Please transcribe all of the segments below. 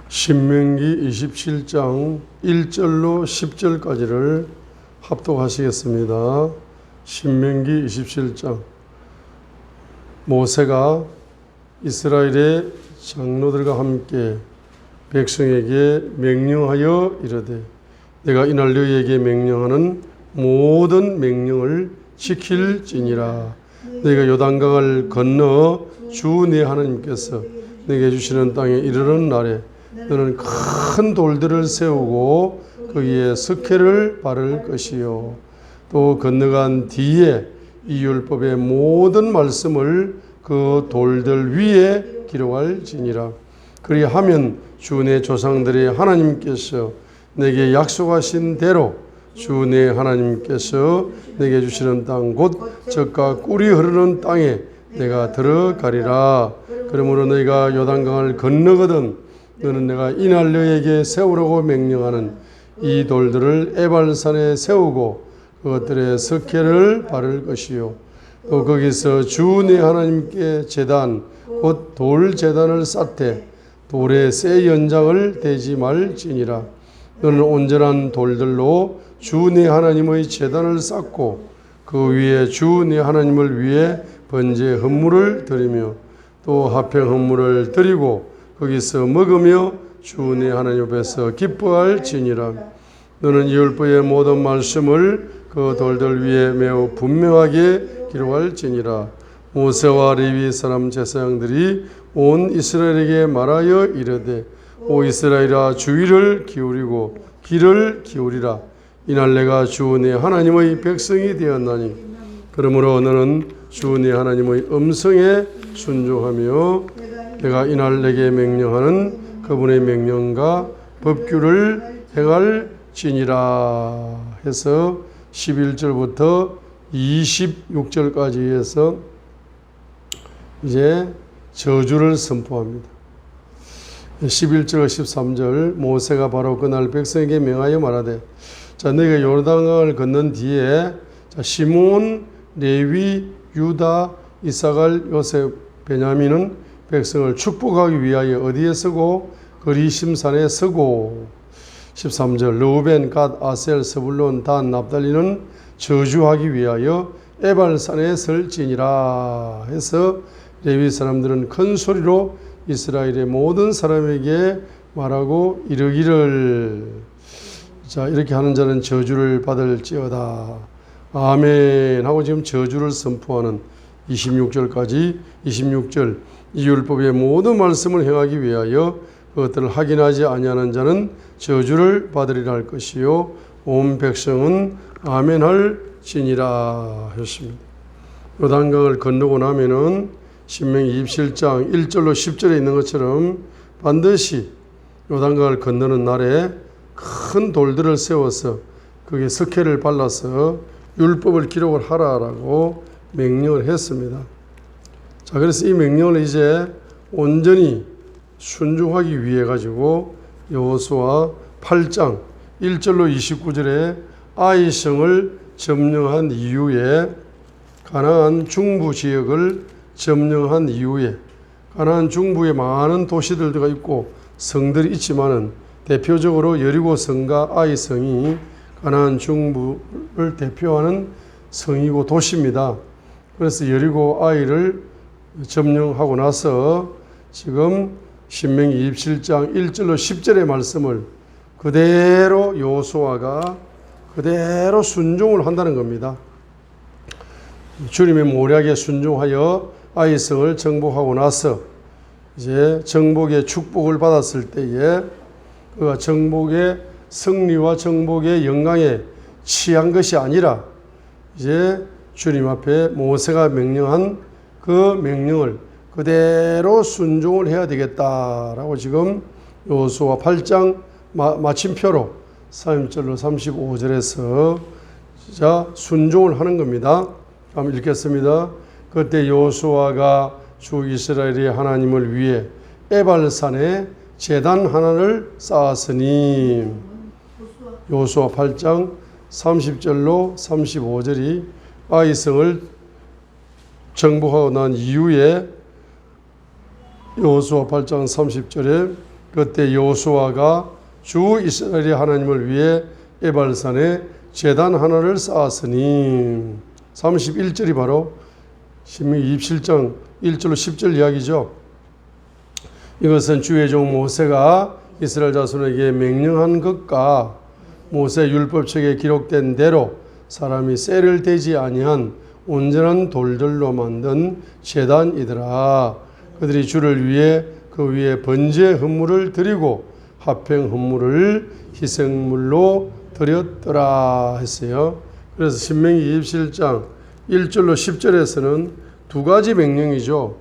신명기 27장 1절로 10절까지를 합독하시겠습니다. 신명기 27장. 모세가 이스라엘의 장로들과 함께 백성에게 명령하여 이르되 내가 이날 너희에게 명령하는 모든 명령을 지킬지니라. 너희가 요단강을 건너 주 네 하나님께서 내게 주시는 땅에 이르는 날에 너는 큰 돌들을 세우고 거기에 석회를 바를 것이요 또 건너간 뒤에 이 율법의 모든 말씀을 그 돌들 위에 기록할지니라. 그리하면 주 내 조상들의 하나님께서 내게 약속하신 대로 주 내 하나님께서 내게 주시는 땅 곧 젖과 꿀이 흐르는 땅에 내가 들어가리라. 그러므로 너희가 요단강을 건너거든 너는 내가 이날 너희에게 세우라고 명령하는 이 돌들을 에발산에 세우고 그것들의 석회를 바를 것이요 또 거기서 주 네 하나님께 제단 곧 돌 제단을 쌓되 돌에 새 연장을 대지 말지니라. 너는 온전한 돌들로 주 네 하나님의 제단을 쌓고 그 위에 주 네 하나님을 위해 번제 헌물을 드리며 또 화평 헌물을 드리고 거기서 먹으며 주 네 하나님 앞에서 기뻐할지니라. 너는 이 율법의 모든 말씀을 그 돌들 위에 매우 분명하게 기록할지니라. 모세와 레위 사람 제사장들이 온 이스라엘에게 말하여 이르되 오 이스라엘아 주의를 기울이고 귀를 기울이라. 이날 내가 주 네 하나님의 백성이 되었나니 그러므로 너는 주 네 하나님의 음성에 순종하며 내가 이날 내게 명령하는 그분의 명령과 법규를 행할지니라 해서 11절부터 26절까지 해서 이제 저주를 선포합니다. 11절 13절 모세가 바로 그날 백성에게 명하여 말하되 자 너희가 요르단강을 건넌 뒤에 자 시몬 레위 유다 이사갈 요셉 베냐민은 백성을 축복하기 위하여 어디에 서고 그리심산에 서고 13절 르우벤 갓 아셀 스불론 단 납달리는 저주하기 위하여 에발산에 설지니라 해서 레위 사람들은 큰 소리로 이스라엘의 모든 사람에게 말하고 이르기를 자 이렇게 하는 자는 저주를 받을지어다 아멘 하고 지금 저주를 선포하는 26절까지 26절 이 율법의 모든 말씀을 행하기 위하여 그것들을 확인하지 아니하는 자는 저주를 받으리라 할 것이요 온 백성은 아멘 할지니라 했습니다. 요단강을 건너고 나면은 신명기 27장 1절로 10절에 있는 것처럼 반드시 요단강을 건너는 날에 큰 돌들을 세워서 거기에 석회를 발라서 율법을 기록을 하라라고 명령을 했습니다. 자, 그래서 이 명령을 이제 온전히 순종하기 위해 가지고 여호수아 8장 1절로 29절에 아이성을 점령한 이후에 가나안 중부 지역을 점령한 이후에 가나안 중부에 많은 도시들도 있고 성들이 있지만은 대표적으로 여리고 성과 아이 성이 가나안 중부를 대표하는 성이고 도시입니다. 그래서 여리고 아이를 점령하고 나서 지금 신명기 27장 1절로 10절의 말씀을 그대로 여호수아가 그대로 순종을 한다는 겁니다. 주님의 모략에 순종하여 아이성을 정복하고 나서 이제 정복의 축복을 받았을 때에 그가 정복의 승리와 정복의 영광에 취한 것이 아니라 이제 주님 앞에 모세가 명령한 그 명령을 그대로 순종을 해야 되겠다라고 지금 여호수아 8장 마침표로 3절로 35절에서 자 순종을 하는 겁니다. 한번 읽겠습니다. 그때 여호수아가 주 이스라엘의 하나님을 위해 에발산에 제단 하나를 쌓았으니 여호수아 8장 30절로 35절이 아이성을 정복하고 난 이후에 여호수아 8장 30절에 그때 여호수아가 주 이스라엘의 하나님을 위해 에발산에 제단 하나를 쌓았으니 31절이 바로 신명기 27장 1절로 10절 이야기죠. 이것은 주의 종 모세가 이스라엘 자손에게 명령한 것과 모세 율법책에 기록된 대로 사람이 쇠를 대지 아니한 온전한 돌들로 만든 제단이더라. 그들이 주를 위해 그 위에 번제 헌물을 드리고 화평 헌물을 희생물로 드렸더라 했어요. 그래서 신명기 27장 1절로 10절에서는 두 가지 명령이죠.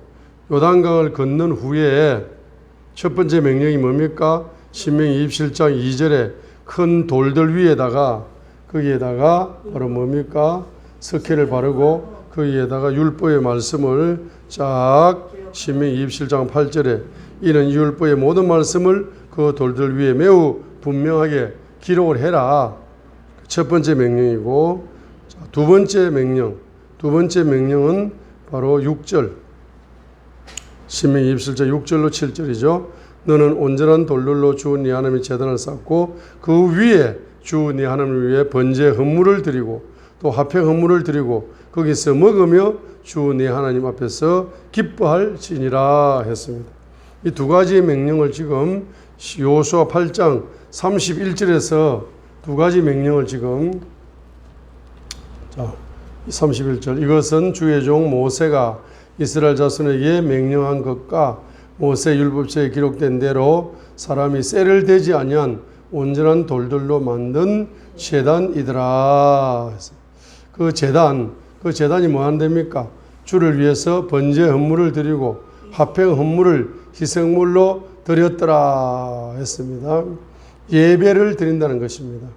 요단강을 건넌 후에 첫 번째 명령이 뭡니까? 신명기 27장 2절에 큰 돌들 위에다가 거기에다가 바로 뭡니까? 석회를 바르고 거기에다가 율법의 말씀을 쫙 신명기 27장 8절에 이는 율법의 모든 말씀을 그 돌들 위에 매우 분명하게 기록을 해라. 첫 번째 명령이고 두 번째 명령은 바로 6절 신명기 27장 6절로 7절이죠. 너는 온전한 돌들로 주 네 하나님의 제단을 쌓고 그 위에 주 네 하나님을 위해 번제 헌물을 드리고 또 화평 헌물을 드리고 거기서 먹으며 주 네 하나님 앞에서 기뻐할지니라 했습니다. 이 두 가지 명령을 지금 여호수아 8장 31절에서 두 가지 명령을 지금 31절 이것은 주의 종 모세가 이스라엘 자손에게 명령한 것과 모세 율법책에 기록된 대로 사람이 쇠를 대지 아니한 온전한 돌들로 만든 제단이더라. 그 제단이 뭐 한답니까? 주를 위해서 번제 헌물을 드리고 화평 헌물을 희생물로 드렸더라 했습니다. 예배를 드린다는 것입니다.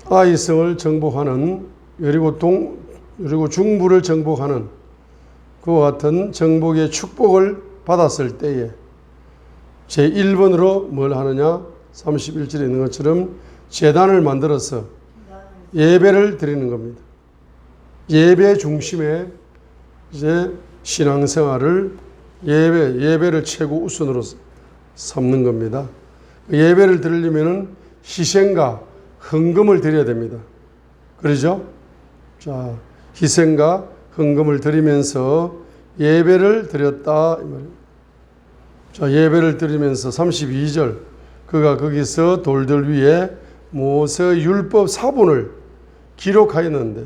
아이성을 정복하는 여리고 중부를 정복하는 그와 같은 정복의 축복을 받았을 때에 제1번으로 뭘 하느냐? 31절에 있는 것처럼 제단을 만들어서 예배를 드리는 겁니다. 예배 중심에 이제 신앙생활을 예배를 최고 우선으로 삼는 겁니다. 예배를 드리려면 희생과 헌금을 드려야 됩니다. 그러죠? 자, 희생과 헌금을 드리면서 예배를 드렸다 이 말입니다. 자, 예배를 드리면서 32절 그가 거기서 돌들 위에 모세 율법 사본을 기록하였는데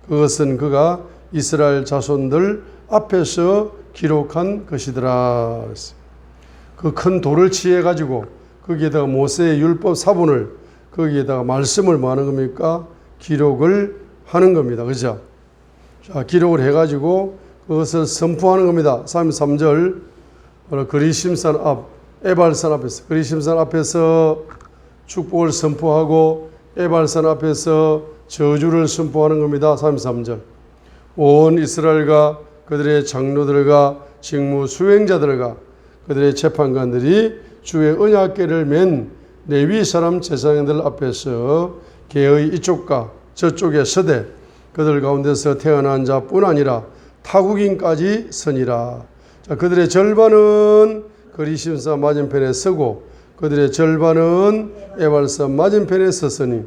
그것은 그가 이스라엘 자손들 앞에서 기록한 것이더라. 그 큰 돌을 취해 가지고 거기에다가 모세의 율법 사본을 거기에다가 말씀을 뭐 하는 겁니까? 기록을 하는 겁니다. 그죠? 자, 기록을 해 가지고 그것을 선포하는 겁니다. 33절 그리심산 앞 에발산 앞에서 그리심산 앞에서 축복을 선포하고 에발산 앞에서 저주를 선포하는 겁니다. 33절 온 이스라엘과 그들의 장로들과 직무 수행자들과 그들의 재판관들이 주의 언약궤를 맨 레위 사람 제사장들 앞에서 개의 이쪽과 저쪽에 서되 그들 가운데서 태어난 자뿐 아니라 타국인까지 서니라. 자, 그들의 절반은 그리심산 맞은편에 서고 그들의 절반은 에발산 맞은편에 섰으니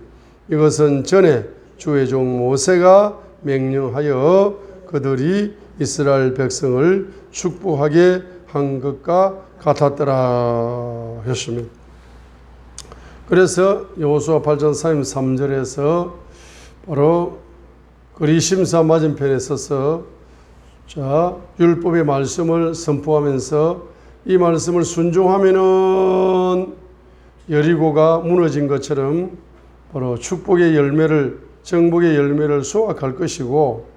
이것은 전에 주의 종 모세가 명령하여 그들이 이스라엘 백성을 축복하게 한 것과 같았더라 했습니다. 그래서 여호수아 8장 33절에서 바로 그리심산 맞은편에 서서 자, 율법의 말씀을 선포하면서 이 말씀을 순종하면은 여리고가 무너진 것처럼 바로 축복의 열매를 정복의 열매를 수확할 것이고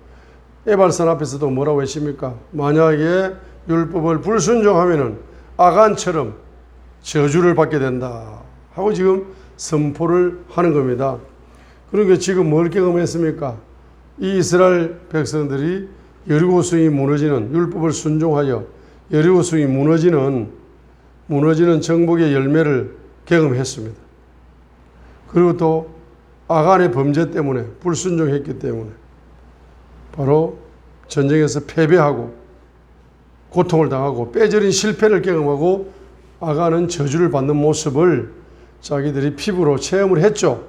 에발산 앞에서도 뭐라고 했습니까? 만약에 율법을 불순종하면은 아간처럼 저주를 받게 된다 하고 지금 선포를 하는 겁니다. 그러니까 지금 뭘 경험했습니까? 이 이스라엘 백성들이 여리고 성이 무너지는 율법을 순종하여 여리고 성이 무너지는 정복의 열매를 경험했습니다. 그리고 또 아간의 범죄 때문에 불순종했기 때문에 바로 전쟁에서 패배하고 고통을 당하고 빼저린 실패를 경험하고 아간은 저주를 받는 모습을 자기들이 피부로 체험을 했죠.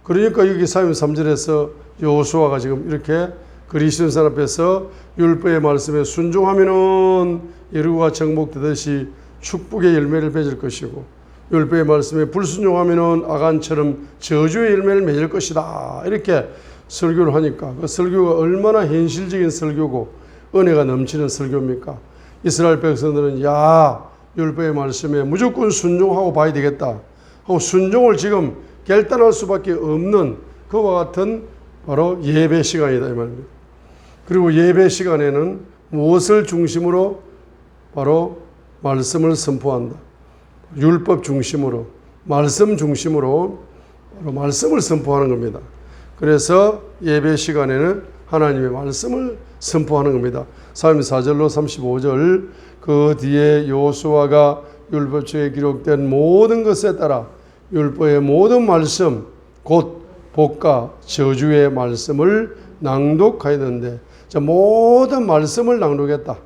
그러니까 여기 3절에서 여호수아가 지금 이렇게 그리스도인산 앞에서 율법의 말씀에 순종하면은 여리고가 정복되듯이 축복의 열매를 맺을 것이고, 율법의 말씀에 불순종하면은 아간처럼 저주의 열매를 맺을 것이다. 이렇게 설교를 하니까 그 설교가 얼마나 현실적인 설교고 은혜가 넘치는 설교입니까? 이스라엘 백성들은 야, 율법의 말씀에 무조건 순종하고 봐야 되겠다 하고 순종을 지금 결단할 수밖에 없는 그와 같은 바로 예배 시간이다 이 말입니다. 그리고 예배 시간에는 무엇을 중심으로? 바로 말씀을 선포한다. 율법 중심으로, 말씀 중심으로 바로 말씀을 선포하는 겁니다. 그래서 예배 시간에는 하나님의 말씀을 선포하는 겁니다. 34절로 35절, 그 뒤에 여호수아가 율법책에 기록된 모든 것에 따라 율법의 모든 말씀, 곧 복과 저주의 말씀을 낭독하였는데, 자, 모든 말씀을 낭독했다.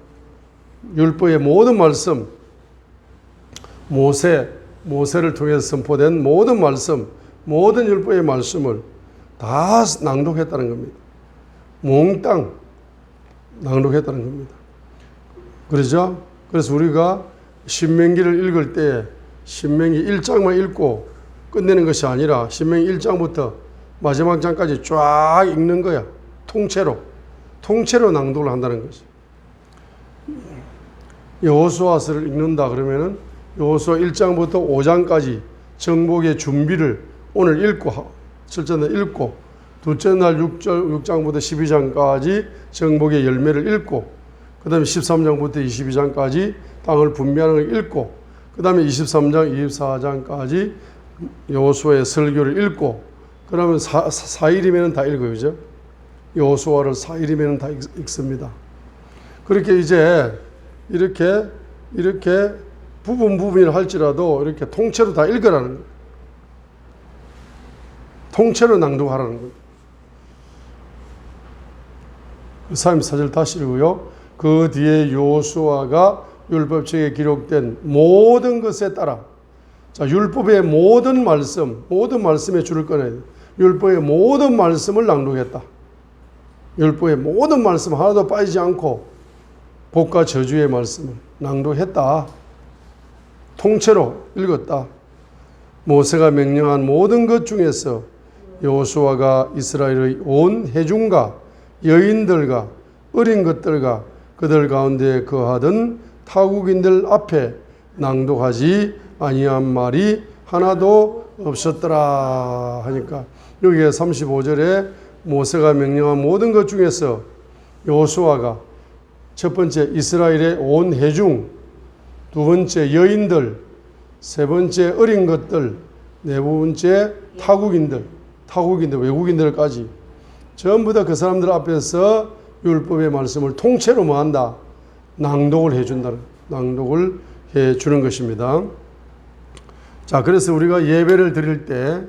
율법의 모든 말씀, 모세를 통해서 선포된 모든 말씀, 모든 율법의 말씀을 다 낭독했다는 겁니다. 몽땅 낭독했다는 겁니다. 그러죠? 그래서 우리가 신명기를 읽을 때 신명기 1장만 읽고 끝내는 것이 아니라 신명기 1장부터 마지막 장까지 쫙 읽는 거야. 통째로 낭독을 한다는 거지. 여호수아서를 읽는다 그러면은 여호수아 1장부터 5장까지 정복의 준비를 오늘 읽고, 첫째 날 읽고, 둘째 날 6장부터 12장까지 정복의 열매를 읽고, 그 다음에 13장부터 22장까지 땅을 분배하는 걸 읽고, 그 다음에 23장, 24장까지 여호수아의 설교를 읽고, 그러면 4일이면 다 읽어요. 그죠? 여호수아를 4일이면 다 읽습니다. 그렇게 이제 이렇게 부분이라 할지라도 이렇게 통째로 다 읽으라는 거예요. 통째로 낭독하라는 거예요. 34절 다시 읽고요. 그 뒤에 여호수아가 율법책에 기록된 모든 것에 따라, 자, 율법의 모든 말씀에 줄을 꺼내야 돼요. 율법의 모든 말씀을 낭독했다. 율법의 모든 말씀 하나도 빠지지 않고 복과 저주의 말씀을 낭독했다. 통째로 읽었다. 모세가 명령한 모든 것 중에서 여호수아가 이스라엘의 온 회중과 여인들과 어린 것들과 그들 가운데 거하던 타국인들 앞에 낭독하지 아니한 말이 하나도 없었더라 하니까, 여기에 35절에 모세가 명령한 모든 것 중에서 여호수아가 첫 번째 이스라엘의 온 회중, 두 번째 여인들, 세 번째 어린 것들, 네 번째 타국인들, 외국인들까지 전부 다 그 사람들 앞에서 율법의 말씀을 통째로 뭐한다? 낭독을 낭독을 해주는 것입니다. 자, 그래서 우리가 예배를 드릴 때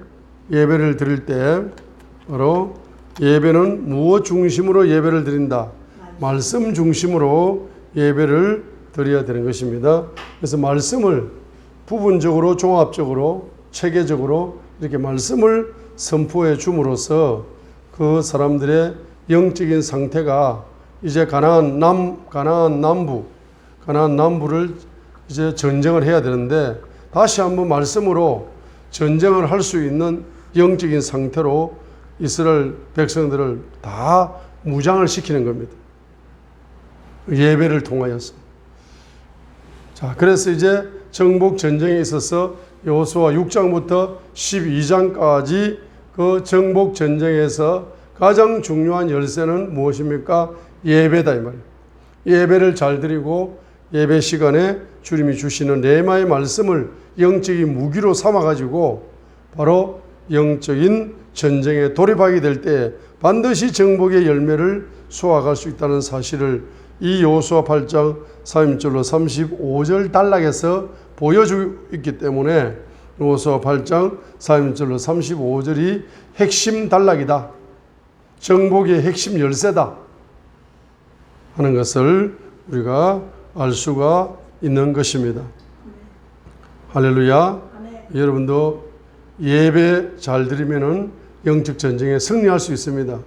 바로 예배는 무엇 중심으로 예배를 드린다? 말씀 중심으로 예배를 드려야 되는 것입니다. 그래서 말씀을 부분적으로, 종합적으로, 체계적으로 이렇게 말씀을 선포해 줌으로써 그 사람들의 영적인 상태가 이제 가나안 남부를 이제 전쟁을 해야 되는데, 다시 한번 말씀으로 전쟁을 할 수 있는 영적인 상태로 이스라엘 백성들을 다 무장을 시키는 겁니다. 예배를 통하여서. 자, 그래서 이제 정복 전쟁에 있어서 여호수아 6장부터 12장까지 그 정복 전쟁에서 가장 중요한 열쇠는 무엇입니까? 예배다 이 말이에요. 예배를 잘 드리고 예배 시간에 주님이 주시는 레마의 말씀을 영적인 무기로 삼아가지고 바로 영적인 전쟁에 돌입하게 될 때 반드시 정복의 열매를 쏘아갈 수 있다는 사실을 이 여호수아 8장 3절로 35절 단락에서 보여주고 있기 때문에 여호수아 8장 3절로 35절이 핵심 단락이다. 정복의 핵심 열쇠다 하는 것을 우리가 알 수가 있는 것입니다. 할렐루야. 여러분도 예배 잘 드리면은 영적 전쟁에 승리할 수 있습니다.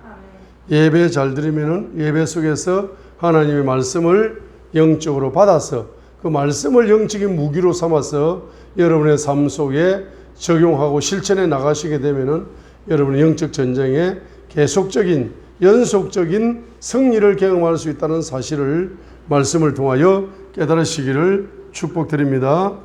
예배 잘 드리면은 예배 속에서 하나님의 말씀을 영적으로 받아서 그 말씀을 영적인 무기로 삼아서 여러분의 삶 속에 적용하고 실천해 나가시게 되면은 여러분의 영적 전쟁에 계속적인 연속적인 승리를 경험할 수 있다는 사실을 말씀을 통하여 깨달으시기를 축복드립니다.